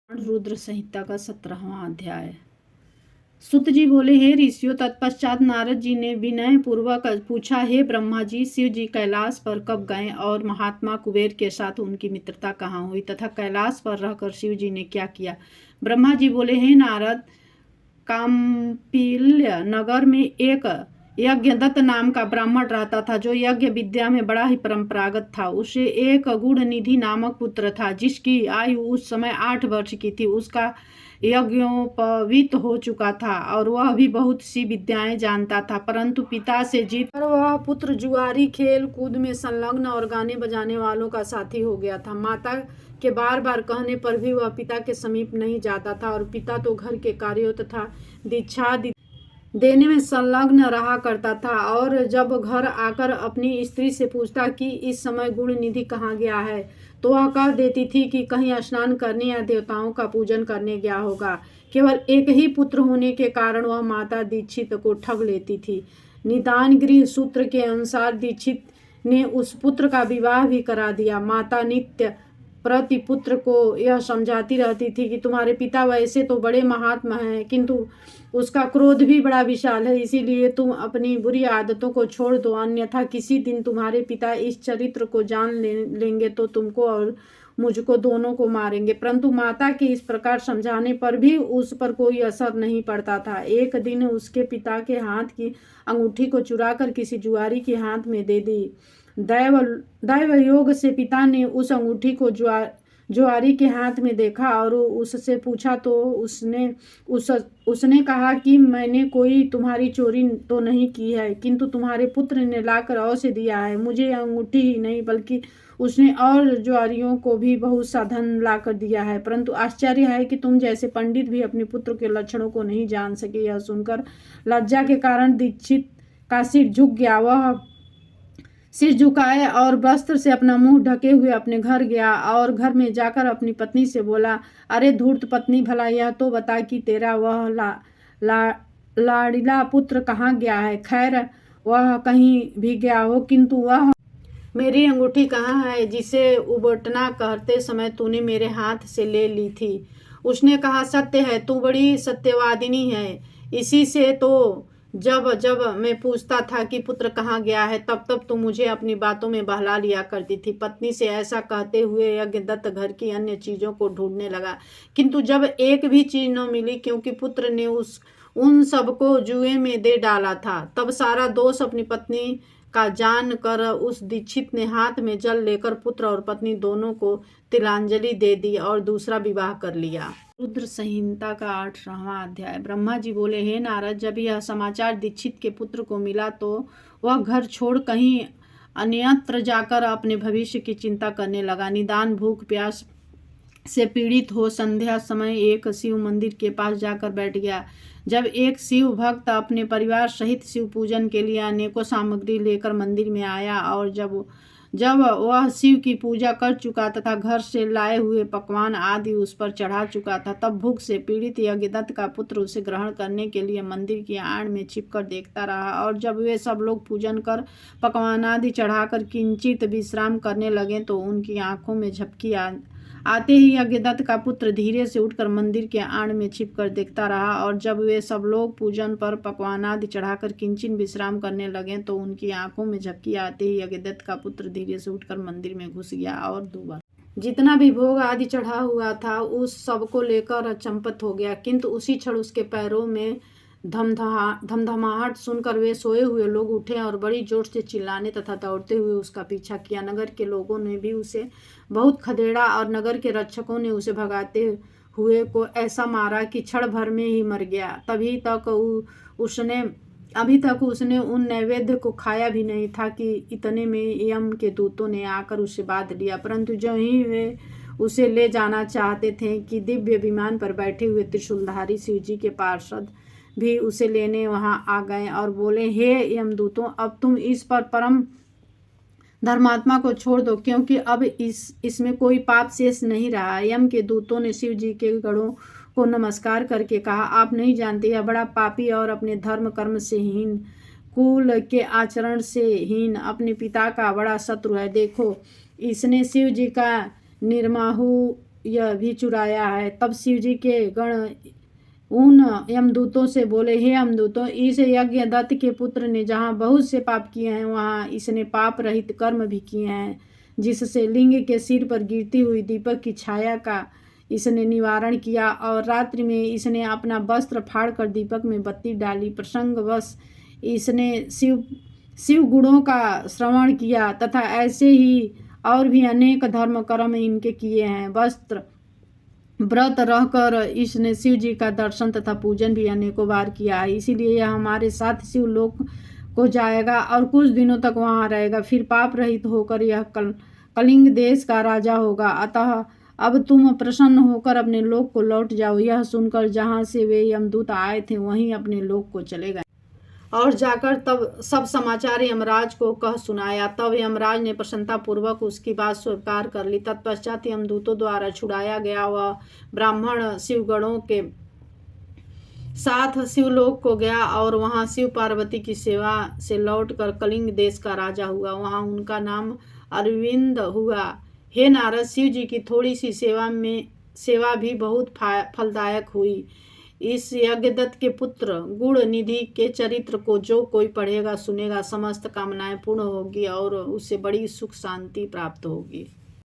रुद्र संहिता का 17वां अध्याय। सुत जी बोले, हे ऋषियों। तत्पश्चात नारद जी ने विनय पूर्वक पूछा, हे ब्रह्मा जी, शिव जी कैलाश पर कब गए और महात्मा कुबेर के साथ उनकी मित्रता कहाँ हुई तथा कैलाश पर रहकर शिव जी ने क्या किया। ब्रह्मा जी बोले, हे नारद, काम्पिल्य नगर में एक यज्ञदत्त नाम का ब्राह्मण रहता था, जो यज्ञ विद्या में बड़ा ही परंपरागत था। उसे एक गुणनिधि नामक पुत्र था, जिसकी आयु उस समय 8 वर्ष की थी। उसका यज्ञोपवीत हो चुका था और वह भी बहुत सी विद्याएं जानता था, परंतु पिता से जीत कर वह पुत्र जुआरी, खेल कूद में संलग्न और गाने बजाने वालों का साथी हो गया था। माता के बार बार कहने पर भी वह पिता के समीप नहीं जाता था और पिता तो घर के कार्यों तथा दीक्षा देने में संलग्न रहा करता था। और जब घर आकर अपनी स्त्री से पूछता कि इस समय गुणनिधि कहाँ गया है, तो वह कह देती थी कि कहीं स्नान करने या देवताओं का पूजन करने गया होगा। केवल एक ही पुत्र होने के कारण वह माता दीक्षित को ठग लेती थी। निदानगिरी सूत्र के अनुसार दीक्षित ने उस पुत्र का विवाह भी करा दिया। माता नित्य प्रति पुत्र को यह समझाती रहती थी कि तुम्हारे पिता वैसे तो बड़े महात्मा हैं, किंतु उसका क्रोध भी बड़ा विशाल है, इसीलिए तुम अपनी बुरी आदतों को छोड़ दो, अन्यथा किसी दिन तुम्हारे पिता इस चरित्र को जान लेंगे तो तुमको और मुझको दोनों को मारेंगे। परंतु माता के इस प्रकार समझाने पर भी उस पर कोई असर नहीं पड़ता था। एक दिन उसके पिता के हाथ की अंगूठी को चुराकर किसी जुआरी के हाथ में दे दी। दैव योग से पिता ने उस अंगूठी को जुआरी के हाथ में देखा और उससे पूछा तो उसने कहा कि मैंने कोई तुम्हारी चोरी तो नहीं की है, किंतु तुम्हारे पुत्र ने लाकर अवश्य दिया है। मुझे अंगूठी ही नहीं बल्कि उसने और जुआरियों को भी बहुत सा धन लाकर दिया है, परंतु आश्चर्य है कि तुम जैसे पंडित भी अपने पुत्र के लक्षणों को नहीं जान सके। यह सुनकर लज्जा के कारण दीक्षित का सिर झुक गया। वह सिर झुकाए और वस्त्र से अपना मुंह ढके हुए अपने घर गया और घर में जाकर अपनी पत्नी से बोला, अरे धूर्त पत्नी, भला यह तो बता कि तेरा वह लाड़िला पुत्र कहाँ गया है। खैर, वह कहीं भी गया हो, किंतु वह मेरी अंगूठी कहाँ है जिसे उबटना करते समय तूने मेरे हाथ से ले ली थी। उसने कहा, सत्य है, तू बड़ी सत्यवादिनी है। इसी से तो जब जब मैं पूछता था कि पुत्र कहाँ गया है, तब तब तू मुझे अपनी बातों में बहला लिया करती थी। पत्नी से ऐसा कहते हुए यज्ञदत्त घर की अन्य चीजों को ढूंढने लगा, किंतु जब एक भी चीज न मिली, क्योंकि पुत्र ने उन सबको जुए में दे डाला था, तब सारा दोष अपनी पत्नी का जान कर उस दीक्षित ने हाथ में जल लेकर पुत्र और पत्नी दोनों को तिलांजलि दे दी और दूसरा विवाह कर लिया। रुद्र संहिता का 18वां अध्याय। ब्रह्मा जी बोले, हे नारद, जब यह समाचार दीक्षित के पुत्र को मिला तो वह घर छोड़ कहीं अन्यत्र जाकर अपने भविष्य की चिंता करने लगा। निदान भूख प्यास से पीड़ित हो संध्या समय एक शिव मंदिर के पास जाकर बैठ गया। जब एक शिव भक्त अपने परिवार सहित शिव पूजन के लिए अनेकों सामग्री लेकर मंदिर में आया और जब वह शिव की पूजा कर चुका तथा घर से लाए हुए पकवान आदि उस पर चढ़ा चुका था, तब भूख से पीड़ित यज्ञदत्त का पुत्र उसे ग्रहण करने के लिए मंदिर की आड़ में छिपकर देखता रहा। और जब वे सब लोग पूजन कर पकवान आदि चढ़ाकर किंचित विश्राम करने लगे तो उनकी आंखों में झपकी आते ही यज्ञदत्त का पुत्र धीरे से उठकर मंदिर के आड़ में छिपकर देखता रहा। और जब वे सब लोग पूजन पर पकवान आदि चढ़ाकर किंचित विश्राम करने लगे तो उनकी आंखों में झपकी आते ही यज्ञदत्त का पुत्र धीरे से उठकर मंदिर में घुस गया और दोबारा जितना भी भोग आदि चढ़ा हुआ था उस सब को लेकर अचंपत हो गया। किंतु उसी क्षण उसके पैरों में धमधमाहट सुनकर वे सोए हुए लोग उठे और बड़ी जोर से चिल्लाने तथा दौड़ते हुए उसका पीछा किया। नगर के लोगों ने भी उसे बहुत खदेड़ा और नगर के रक्षकों ने उसे भगाते हुए को ऐसा मारा कि क्षण भर में ही मर गया। अभी तक उसने उन नैवेद्य को खाया भी नहीं था कि इतने में यम के दूतों ने आकर उसे बांध लिया। परंतु जो ही वे उसे ले जाना चाहते थे कि दिव्य विमान पर बैठे हुए त्रिशूलधारी शिव जी के पार्षद भी उसे लेने वहां आ गए और बोले, हे यमदूतों, अब तुम इस पर परम धर्मात्मा को छोड़ दो, क्योंकि अब इसमें कोई पाप शेष नहीं रहा। यम के दूतों ने शिव जी के गणों को नमस्कार करके कहा, आप नहीं जानते, यह बड़ा पापी और अपने धर्म कर्म से हीन, कुल के आचरण से हीन, अपने पिता का बड़ा शत्रु है। देखो, इसने शिव जी का यह भी चुराया है। तब शिव जी के गण उन यमदूतों से बोले, हे यमदूतों, इस यज्ञ दत्त के पुत्र ने जहाँ बहुत से पाप किए हैं वहाँ इसने पाप रहित कर्म भी किए हैं, जिससे लिंग के सिर पर गिरती हुई दीपक की छाया का इसने निवारण किया, और रात्रि में इसने अपना वस्त्र फाड़ कर दीपक में बत्ती डाली। प्रसंगवश इसने शिव गुणों का श्रवण किया तथा ऐसे ही और भी अनेक धर्म कर्म इनके किए हैं। व्रत रहकर इसने शिव जी का दर्शन तथा पूजन भी अनेकों बार किया है, इसीलिए यह हमारे साथ शिवलोक को जाएगा और कुछ दिनों तक वहाँ रहेगा। फिर पाप रहित होकर यह कलिंग देश का राजा होगा। अतः अब तुम प्रसन्न होकर अपने लोक को लौट जाओ। यह सुनकर जहाँ से वे यमदूत आए थे वहीं अपने लोक को चले गए और जाकर तब सब समाचार यमराज को कह सुनाया। तब यमराज ने प्रसन्नतापूर्वक उसकी बात स्वीकार कर ली। तत्पश्चात यमदूतों द्वारा छुड़ाया गया वह ब्राह्मण शिवगणों के साथ शिवलोक को गया और वहां शिव पार्वती की सेवा से लौटकर कलिंग देश का राजा हुआ। वहां उनका नाम अरविंद हुआ। हे नारद, शिव जी की थोड़ी सी सेवा भी बहुत फलदायक हुई। इस यज्ञदत्त के पुत्र गुण निधि के चरित्र को जो कोई पढ़ेगा सुनेगा, समस्त कामनाएं पूर्ण होगी और उसे बड़ी सुख शांति प्राप्त होगी।